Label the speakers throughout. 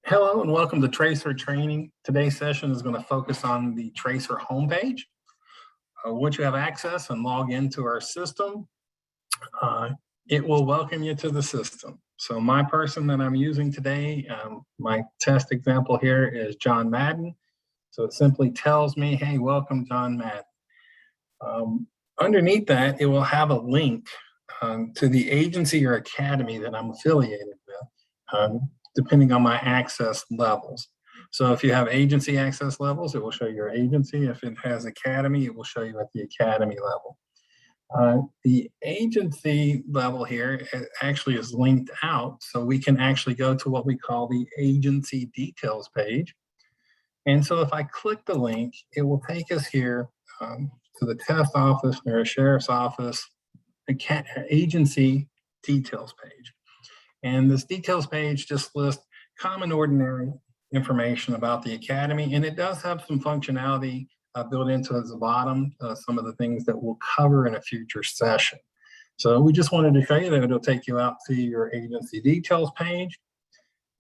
Speaker 1: Hello and welcome to TRACER training. Today's session is going to focus on the TRACER homepage. Once you have access and log into our system, it will welcome you to the system. So my person that I'm using today, my test example here is John Madden. So it simply tells me, hey, welcome John Madden. Underneath that, it will have a link to the agency or academy that I'm affiliated with. Depending on my access levels. So if you have agency access levels, it will show your agency. If it has academy, it will show you at the academy level. The agency level here actually is linked out, so we can actually go to what we call the agency details page. And so if I click the link, it will take us here to the test office or sheriff's office agency details page. And this details page just lists common ordinary information about the academy, and it does have some functionality built into it at the bottom, some of the things that we'll cover in a future session. So we just wanted to show you that it'll take you out to your agency details page.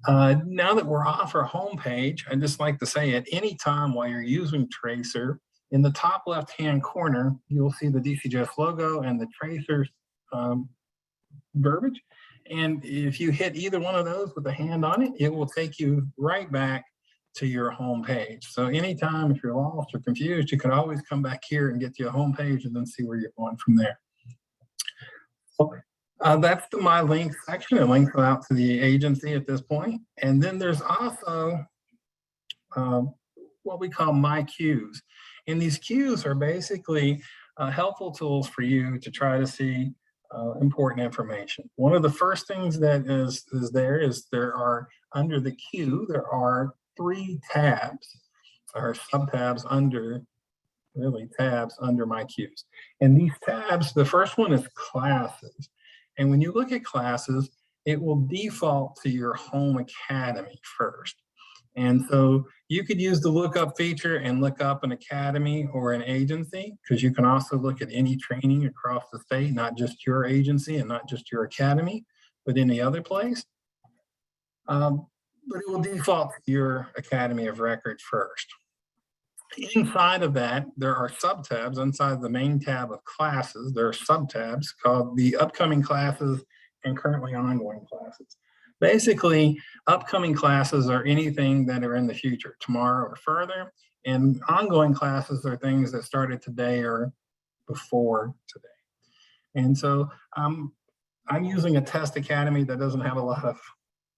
Speaker 1: Now that we're off our home page, I'd just like to say at any time while you're using TRACER, in the top left-hand corner, you'll see the DCJS logo and the TRACER verbiage. And if you hit either one of those with a hand on it, it will take you right back to your home page. So anytime if you're lost or confused, you can always come back here and get to your home page and then see where you're going from there. So that's my link section. It links out to the agency at this point. And then there's also what we call My Cues. And these cues are basically helpful tools for you to try to see important information. One of the first things that is there are, under the queue, there are 3 tabs or sub-tabs under, really tabs under My Cues. And these tabs, the first one is classes. And when you look at classes, it will default to your home academy first. And so you could use the lookup feature and look up an academy or an agency, because you can also look at any training across the state, not just your agency and not just your academy, but any other place. But it will default to your academy of record first. Inside of that, there are sub-tabs. Inside the main tab of classes, there are sub-tabs called the upcoming classes and currently ongoing classes. Basically, upcoming classes are anything that are in the future, tomorrow or further, and ongoing classes are things that started today or before today. And so I'm using a test academy that doesn't have a lot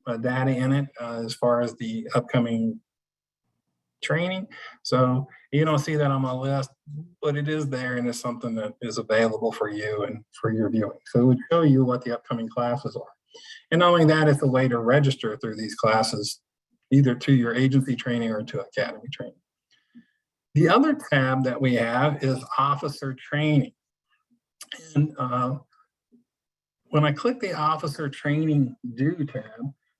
Speaker 1: of data in it as far as the upcoming training. So you don't see that on my list, but it is there and it's something that is available for you and for your viewing. So it would show you what the upcoming classes are. And not only that, it's a way to register through these classes, either to your agency training or to academy training. The other tab that we have is officer training. And when I click the officer training due tab,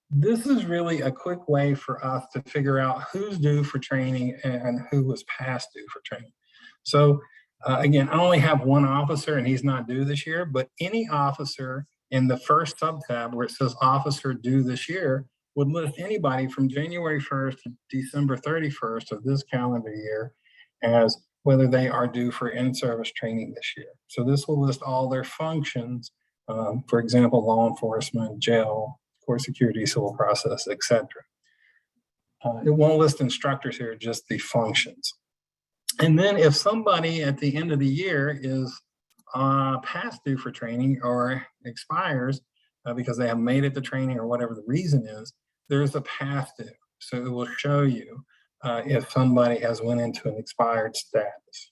Speaker 1: this is really a quick way for us to figure out who's due for training and who was past due for training. So again, I only have one officer and he's not due this year, but any officer in the first sub-tab where it says officer due this year would list anybody from January 1st to December 31st of this calendar year as whether they are due for in-service training this year. So this will list all their functions, for example, law enforcement, jail, court security, civil process, etc. It won't list instructors here, just the functions. And then if somebody at the end of the year is past due for training or expires because they haven't made it to training or whatever the reason is, there's a past due. So it will show you if somebody has went into an expired status.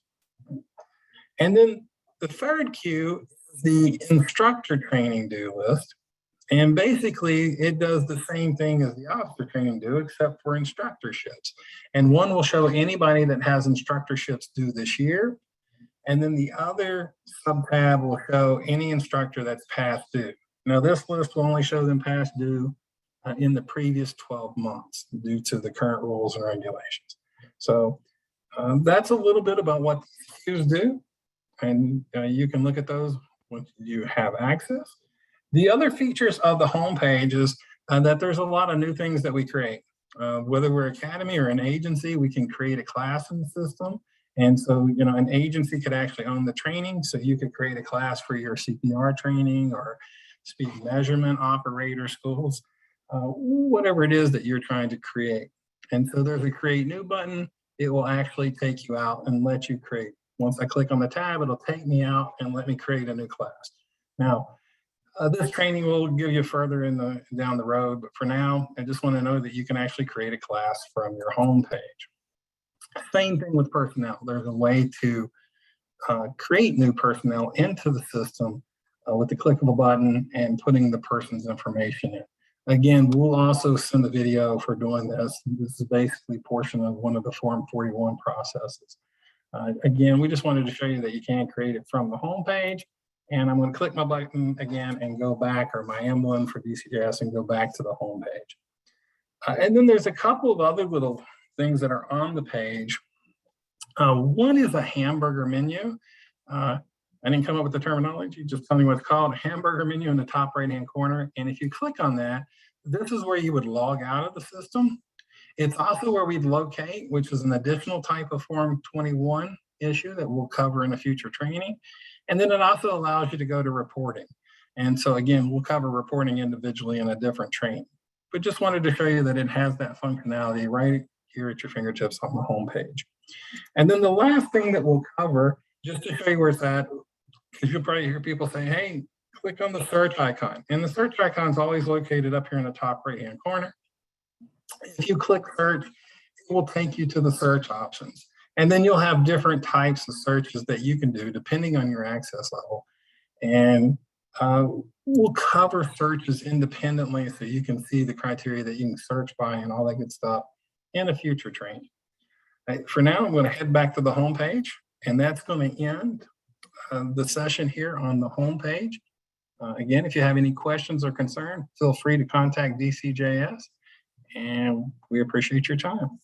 Speaker 1: And then the third queue is the instructor training due list. And basically it does the same thing as the officer training due, except for instructorships. And one will show anybody that has instructorships due this year. And then the other sub-tab will show any instructor that's past due. Now this list will only show them past due in the previous 12 months due to the current rules and regulations. So that's a little bit about what queues do. And you can look at those once you have access. The other features of the homepage is that there's a lot of new things that we create. Whether we're academy or an agency, we can create a class in the system. And so, you know, an agency could actually own the training. So you could create a class for your CPR training or speed measurement operator schools, whatever it is that you're trying to create. And so there's a create new button. It will actually take you out and let you create. Once I click on the tab, it'll take me out and let me create a new class. Now, this training will give you further down the road, but for now, I just want to know that you can actually create a class from your home page. Same thing with personnel. There's a way to create new personnel into the system with the click of a button and putting the person's information in. Again, we'll also send a video for doing this. This is basically a portion of one of the Form 41 processes. Again, we just wanted to show you that you can create it from the home page. And I'm going to click my button again and go back, or my emblem for DCJS, and go back to the home page. And then there's a couple of other little things that are on the page. One is a hamburger menu. I didn't come up with the terminology, just tell me what it's called. A hamburger menu in the top right-hand corner. And if you click on that, this is where you would log out of the system. It's also where we'd locate, which is an additional type of Form 21 issue that we'll cover in a future training. And then it also allows you to go to reporting. And so again, we'll cover reporting individually in a different training. But just wanted to show you that it has that functionality right here at your fingertips on the home page. And then the last thing that we'll cover, just to show you where it's at, because you'll probably hear people say, hey, click on the search icon. And the search icon is always located up here in the top right-hand corner. If you click search, it will take you to the search options. And then you'll have different types of searches that you can do depending on your access level. And we'll cover searches independently so you can see the criteria that you can search by and all that good stuff in a future training. Right, for now, I'm going to head back to the home page, and that's going to end the session here on the home page. Again, if you have any questions or concerns, feel free to contact DCJS, and we appreciate your time.